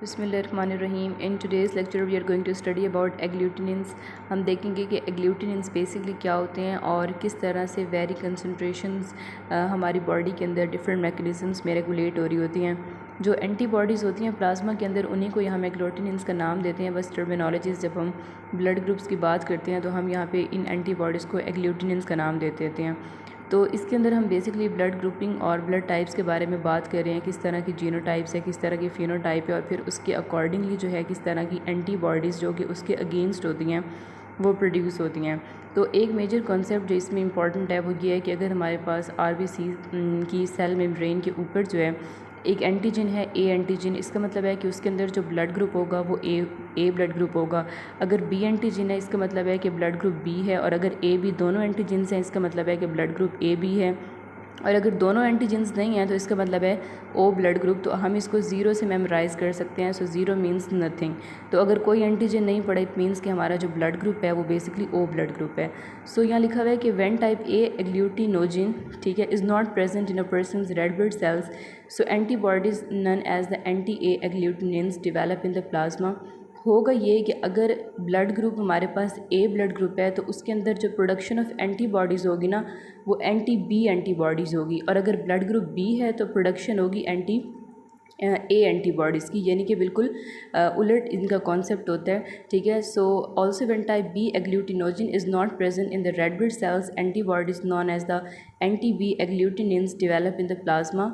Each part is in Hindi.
बिस्मिल्लाहिर्रहमानिर्रहीम। In today's lecture we are going to study about agglutinins. हम देखेंगे कि एग्लूटिनिन्स बेसिकली क्या होते हैं और किस तरह से वेरी कंसनट्रेशंस हमारी बॉडी के अंदर डिफरेंट मैकेनिज़म्स में रेगुलेट हो रही होती हैं। जो एंटीबॉडीज़ होती हैं प्लाज्मा के अंदर, उन्हीं को हम एग्लूटिनिन्स का नाम देते हैं। बस टर्मिनोलॉजीज़ जब हम ब्लड ग्रुप्स की बात करते हैं तो हम यहाँ पे इन एंटीबॉडीज़ को एग्लूटिनिन्स का नाम देते हैं। तो इसके अंदर हम बेसिकली ब्लड ग्रुपिंग और ब्लड टाइप्स के बारे में बात कर रहे हैं, किस तरह की जीनोटाइप्स है, किस तरह की फिनोटाइप है, और फिर उसके अकॉर्डिंगली जो है किस तरह की एंटीबॉडीज़ जो कि उसके अगेंस्ट होती हैं वो प्रोड्यूस होती हैं। तो एक मेजर कॉन्सेप्ट जो इसमें इंपॉर्टेंट है वो ये है कि अगर हमारे पास आरबीसी की सेल मेम्ब्रेन के ऊपर जो है एक एंटीजन है, ए एंटीजन, इसका मतलब है कि उसके अंदर जो ब्लड ग्रुप होगा वो ए ब्लड ग्रुप होगा। अगर बी एंटीजन है इसका मतलब है कि ब्लड ग्रुप बी है, और अगर ए बी दोनों एंटीजन्स हैं इसका मतलब है कि ब्लड ग्रुप ए बी है, और अगर दोनों एंटीजन्स नहीं हैं तो इसका मतलब है ओ ब्लड ग्रुप। तो हम इसको ज़ीरो से मेमोराइज़ कर सकते हैं। So zero means nothing. तो अगर कोई एंटीजन नहीं पड़ा इट मीन्स कि हमारा जो ब्लड ग्रुप है वो बेसिकली ओ ब्लड ग्रुप है। सो यहाँ लिखा हुआ है कि व्हेन टाइप ए एग्लूटिनोजिन, ठीक है, is not present in a person's red blood cells, so antibodies known as the anti A agglutinins develop in the plasma. होगा ये कि अगर ब्लड ग्रुप हमारे पास ए ब्लड ग्रुप है तो उसके अंदर जो प्रोडक्शन ऑफ एंटीबॉडीज़ होगी ना वो एंटी बी एंटीबॉडीज़ होगी, और अगर ब्लड ग्रुप बी है तो प्रोडक्शन होगी एंटी ए एंटीबॉडीज़ की, यानी कि बिल्कुल उलट इनका कॉन्सेप्ट होता है। ठीक है। So also when type B agglutinogen is not present in the red blood cells, antibodies known as the anti B agglutinins develop in the plasma.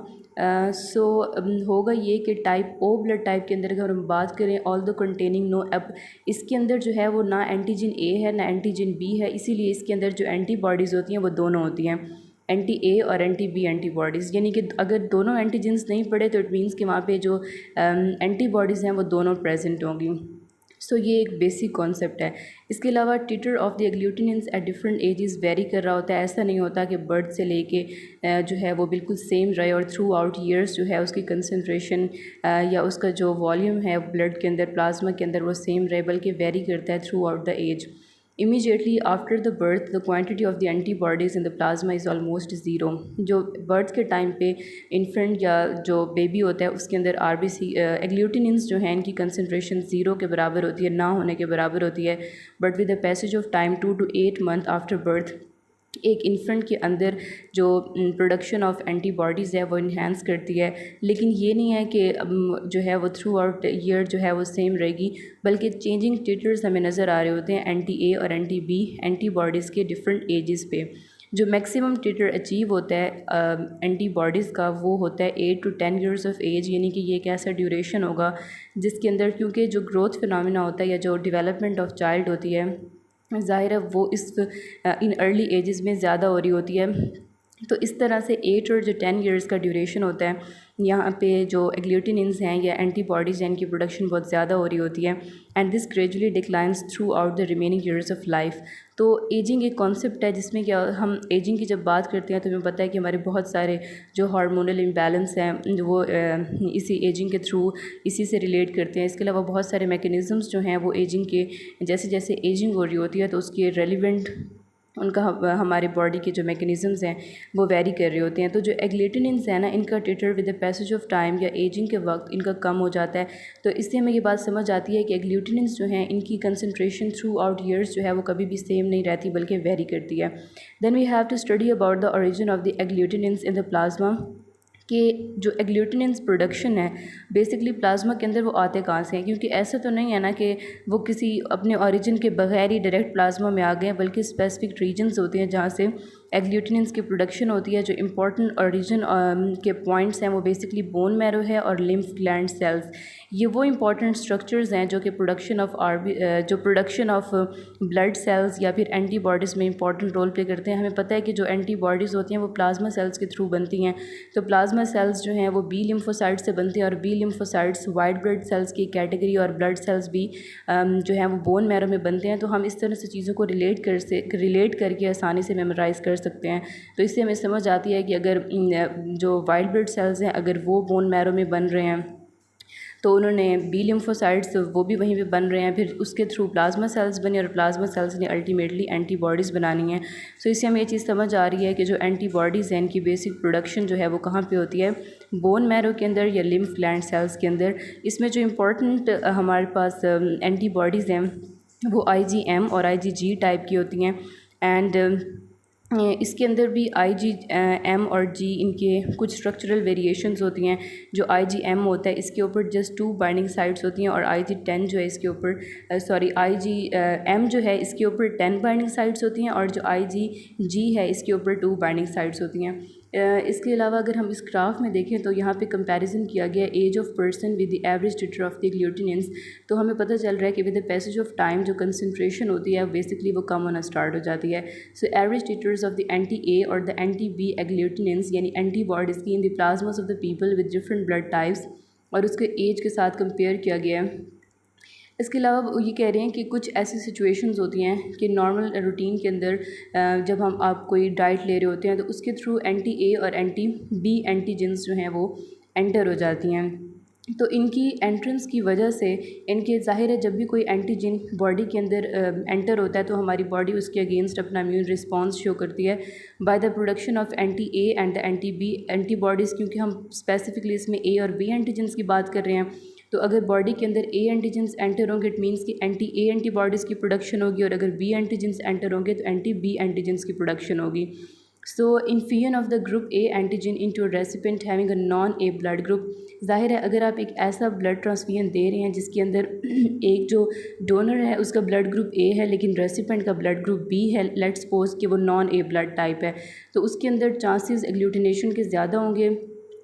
होगा ये कि टाइप ओ ब्लड टाइप के अंदर अगर हम बात करें ऑल द कंटेनिंग नो, अब इसके अंदर जो है वो ना एंटीजन ए है ना एंटीजन बी है, इसीलिए इसके अंदर जो एंटीबॉडीज़ होती हैं वो दोनों होती हैं, एंटी ए और एंटी बी एंटीबॉडीज़। यानी कि अगर दोनों एंटीजन्स नहीं पड़े तो इट मीन्स कि वहाँ पे जो एंटीबॉडीज़ हैं वो दोनों प्रेजेंट होंगी। सो ये एक बेसिक कॉन्सेप्ट है। इसके अलावा titer of the agglutinins at different ages vary कर रहा होता है। ऐसा नहीं होता कि बर्थ से लेके जो है वो बिल्कुल सेम रहे और थ्रू आउट ईयर्स जो है उसकी कंसनट्रेशन या उसका जो वॉल्यूम है ब्लड के अंदर प्लाज्मा के अंदर वो सेम रहे, बल्कि वेरी करता है throughout the age. Immediately after the birth, the quantity of the antibodies in the plasma is almost zero। जो बर्थ के टाइम पे इन्फेंट या जो बेबी होता है उसके अंदर आरबीसी एग्लूटिनिन्स जो हैं इनकी कंसनट्रेशन ज़ीरो के बराबर होती है, ना होने के बराबर होती है। But with the passage of time 2 to 8 month after birth एक इन्फेंट के अंदर जो प्रोडक्शन ऑफ एंटीबॉडीज़ है वो इन्हेंस करती है। लेकिन ये नहीं है कि जो है वो थ्रू आउट ईयर जो है वो सेम रहेगी, बल्कि चेंजिंग टिटर्स हमें नज़र आ रहे होते हैं एंटी ए और एंटी बी एंटीबॉडीज़ के डिफरेंट एजेस पे। जो मैक्सिमम टिटर अचीव होता है एंटीबॉडीज़ का वो होता है 8 to 10 ईयर्स ऑफ एज, यानी कि ये एक ऐसा ड्यूरेशन होगा जिसके अंदर, क्योंकि जो ग्रोथ फिनोमिना होता है या जो डेवलपमेंट ऑफ चाइल्ड होती है ज़ाहिर है वो इस इन अर्ली एजेस में ज़्यादा हो रही होती है। तो इस तरह से 8 और जो 10 ईयर्स का ड्यूरेशन होता है यहाँ पे जो एग्लूटिनिन्स हैं या एंटीबॉडीज़ हैं इनकी प्रोडक्शन बहुत ज़्यादा हो रही होती है, and this gradually declines through out the remaining years of life. तो एजिंग एक कॉन्सेप्ट है जिसमें क्या हम एजिंग की जब बात करते हैं तो हमें पता है कि हमारे बहुत सारे जो हार्मोनल इम्बैलेंस हैं वो इसी एजिंग के थ्रू इसी से रिलेट करते हैं। इसके अलावा बहुत सारे मैकेनिज़म्स जो हैं वो एजिंग के जैसे जैसे एजिंग हो रही होती है तो उसके रेलिवेंट उनका हमारे बॉडी के जो मैकेनिज़म्स हैं वो वेरी कर रहे होते हैं। तो जो एग्लूटिनिन्स हैं ना इनका titre with the passage of time या एजिंग के वक्त इनका कम हो जाता है। तो इससे हमें ये बात समझ आती है कि एग्लूटिनिन्स जो हैं इनकी कंसनट्रेशन थ्रू आउट ईयर्स जो है वो कभी भी सेम नहीं रहती बल्कि वेरी करती है। Then we have to study about the origin of the agglutinins in the plasma, कि जो एग्लूटिनिन्स प्रोडक्शन है बेसिकली प्लाज्मा के अंदर वो आते कहाँ से हैं, क्योंकि ऐसा तो नहीं है ना कि वो किसी अपने ओरिजिन के बगैर ही डायरेक्ट प्लाज्मा में आ गए हैं, बल्कि स्पेसिफिक रीजन्स होते हैं जहाँ से एग्लूटिनिन्स की प्रोडक्शन होती है। जो इंपॉर्टेंट ओरिजिन के पॉइंट्स हैं वो बेसिकली बोन मैरो है और लिम्फ ग्लैंड सेल्स। ये वो इंपॉर्टेंट स्ट्रक्चर्स हैं जो कि प्रोडक्शन ऑफ ब्लड सेल्स या फिर एंटीबॉडीज़ में इंपॉर्टेंट रोल प्ले करते हैं। हमें पता है कि जो एंटीबॉडीज़ होती हैं वो प्लाज्मा सेल्स के थ्रू बनती हैं। तो प्लाज्मा सेल्स जो हैं वो बी लिम्फोसाइट से बनते हैं, और B lymphocytes white blood cells की कैटेगरी, और ब्लड सेल्स भी जो है वो बोन मैरो में बनते हैं। तो हम इस तरह से चीज़ों को रिलेट करके आसानी से मेमोराइज़ कर सकते हैं। तो इससे हमें समझ आती है कि अगर जो वाइट ब्लड सेल्स हैं अगर वो बोन मैरो में बन रहे हैं तो उन्होंने बी लिम्फोसाइट्स वो भी वहीं पे बन रहे हैं, फिर उसके थ्रू प्लाज्मा सेल्स बने और प्लाज्मा सेल्स ने अल्टीमेटली एंटीबॉडीज़ बनानी है। सो इससे हमें ये चीज़ समझ आ रही है कि जो एंटीबॉडीज़ हैं इनकी बेसिक प्रोडक्शन जो है वो कहाँ पे होती है, बोन मैरो के अंदर या लिम्फ ग्लैंड सेल्स के अंदर। इसमें जो इम्पोर्टेंट हमारे पास एंटीबॉडीज़ हैं वो IgM और IgG टाइप की होती हैं। एंड इसके अंदर भी IgM और G इनके कुछ स्ट्रक्चरल वेरिएशंस होती हैं। जो IgM होता है इसके ऊपर जस्ट 2 बाइंडिंग साइट्स होती हैं और IG10 जो है इसके ऊपर IgM जो है इसके ऊपर 10 बाइंडिंग साइट्स होती हैं और जो IgG है इसके ऊपर 2 बाइंडिंग साइट्स होती हैं। इसके अलावा अगर हम इस ग्राफ में देखें तो यहाँ पे कंपैरिजन किया गया age of person with the average titer of the agglutinins. तो हमें पता चल रहा है कि with the passage of time जो कंसंट्रेशन होती है बेसिकली वो कम होना स्टार्ट हो जाती है। सो एवरेज टिटर्स ऑफ द एंटी-A और द एंटी-B एग्लूटिनेंस यानी एंटीबॉडीज़ की in the plasmas of the people with different blood types, और उसके एज के साथ कंपेयर किया गया है। इसके अलावा वो ये कह रहे हैं कि कुछ ऐसी सिचुएशंस होती हैं कि नॉर्मल रूटीन के अंदर जब आप कोई डाइट ले रहे होते हैं तो उसके थ्रू एंटी-A और एंटी-B एंटीजेंस जो हैं वो एंटर हो जाती हैं। तो इनकी एंट्रेंस की वजह से इनके ज़ाहिर है जब भी कोई एंटीजन बॉडी के अंदर एंटर होता है तो हमारी बॉडी उसके अगेंस्ट अपना इम्यून रिस्पांस शो करती है by the production of anti A and the anti B antibodies. क्योंकि हम स्पेसिफिकली इसमें A और B एंटीजेंस की बात कर रहे हैं, तो अगर बॉडी के अंदर A एंटीजेंस एंटर होंगे इट मीन्स कि एंटी-A एंटीबॉडीज़ की प्रोडक्शन होगी, और अगर B एंटीजेंस एंटर होंगे तो एंटी-B एंटीजेंस की प्रोडक्शन होगी। So infusion of the group A antigen into recipient having a non A blood group. ज़ाहिर है अगर आप एक ऐसा ब्लड ट्रांसफ्यूजन दे रहे हैं जिसके अंदर एक जो डोनर है उसका ब्लड ग्रुप A है लेकिन रेसिपेंट का ब्लड ग्रुप B है, लेट्स सपोज कि वो नॉन-A ब्लड टाइप है, तो उसके अंदर चांसेस एग्लूटिनेशन के ज़्यादा होंगे,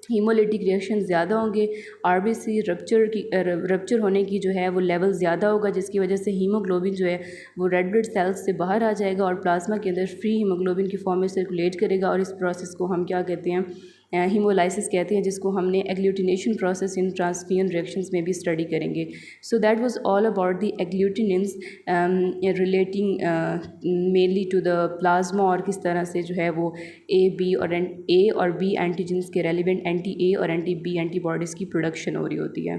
हीमोलिटिक रिएक्शन ज़्यादा होंगे, RBC रप्चर होने की जो है वो लेवल ज़्यादा होगा, जिसकी वजह से हीमोग्लोबिन जो है वो रेड ब्लड सेल्स से बाहर आ जाएगा और प्लाज्मा के अंदर फ्री हीमोग्लोबिन की फॉर्म में सर्कुलेट करेगा। और इस प्रोसेस को हम क्या कहते हैं, हीमोलाइसिस कहते हैं, जिसको हमने agglutination process in transfusion reactions में भी स्टडी करेंगे। So that was all about the agglutinins relating mainly to the plasma, और किस तरह से जो है वो A और B एंटीजेंस के रेलिवेंट एंटी-A और एंटी-B एंटीबॉडीज़ की प्रोडक्शन हो रही होती है।